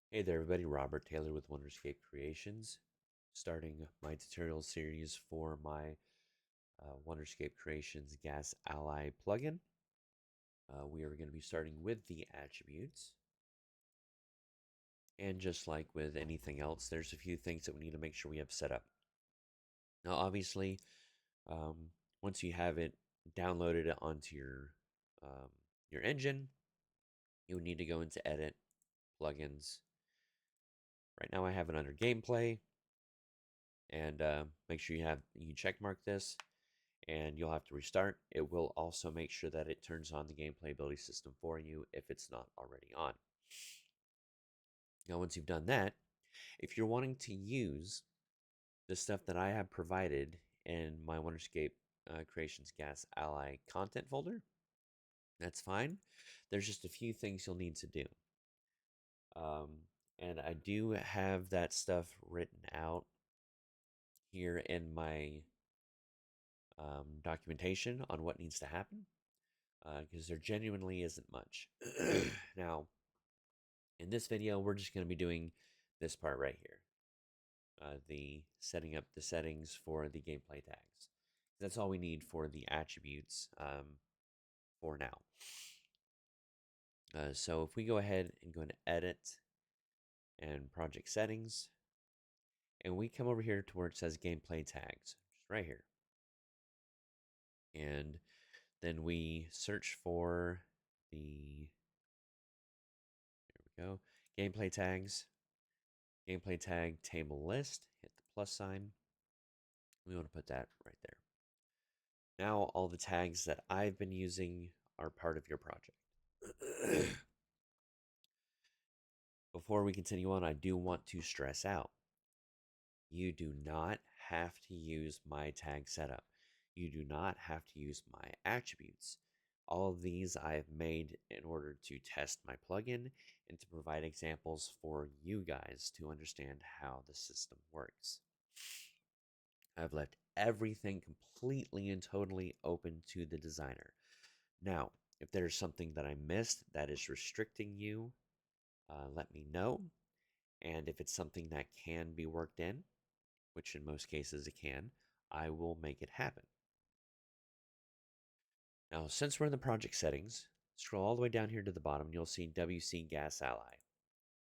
Hey there, everybody. Robert Taylor with Wonderscape Creations, starting my tutorial series for my Wonderscape Creations Gas Ally plugin. We are going to be starting with the attributes. And just like with anything else, there's a few things that we need to make sure we have set up. Now, obviously, um, once you have it downloaded onto your engine, you need to go into Edit, Plugins. Right now, I have it under Gameplay, and make sure you check mark this, and you'll have to restart. It will also make sure that it turns on the gameplay ability system for you if it's not already on. Now, once you've done that, if you're wanting to use the stuff that I have provided in my Wonderscape Creations Gas Ally content folder, that's fine. There's just a few things you'll need to do. Um, and I do have that stuff written out here in my documentation on what needs to happen, because there genuinely isn't much. Now, in this video, we're just going to be doing this part right here, the setting up the settings for the gameplay tags. That's all we need for the attributes for now. So if we go ahead and go into Edit and Project Settings, and we come over here to where it says Gameplay Tags, just right here. And then we search for the, there we go, gameplay tags, gameplay tag table list, hit the plus sign. We want to put that right there. Now all the tags that I've been using are part of your project. Before we continue on, I do want to stress out, you do not have to use my tag setup. You do not have to use my attributes. All of these I've made in order to test my plugin and to provide examples for you guys to understand how the system works. I've left everything completely and totally open to the designer. Now, if there's something that I missed that is restricting you, let me know. And if it's something that can be worked in, which in most cases it can, I will make it happen. Now, since we're in the project settings, scroll all the way down here to the bottom, and you'll see WC Gas Ally.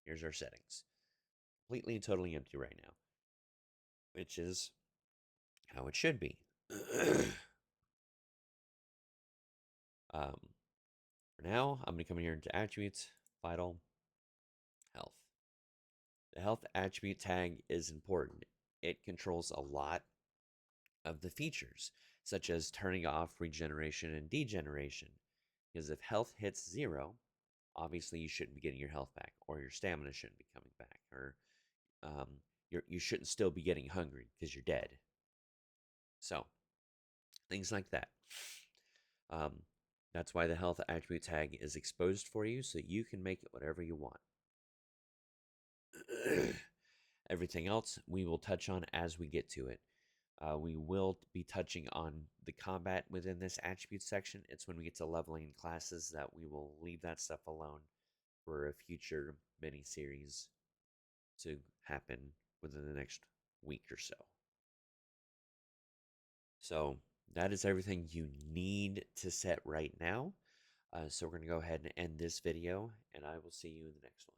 Here's our settings. Completely and totally empty right now, which is how it should be. For now, I'm going to come in here into Attributes, Vital, Health. The Health attribute tag is important. It controls a lot of the features, such as turning off regeneration and degeneration. Because if health hits 0, obviously you shouldn't be getting your health back, or your stamina shouldn't be coming back, or you shouldn't still be getting hungry because you're dead. So, things like that. Um, that's why the health attribute tag is exposed for you, so you can make it whatever you want. Everything else we will touch on as we get to it. We will be touching on the combat within this attribute section. It's when we get to leveling classes that we will leave that stuff alone for a future mini series to happen within the next week or so. So that is everything you need to set right now. So we're going to go ahead and end this video, and I will see you in the next one.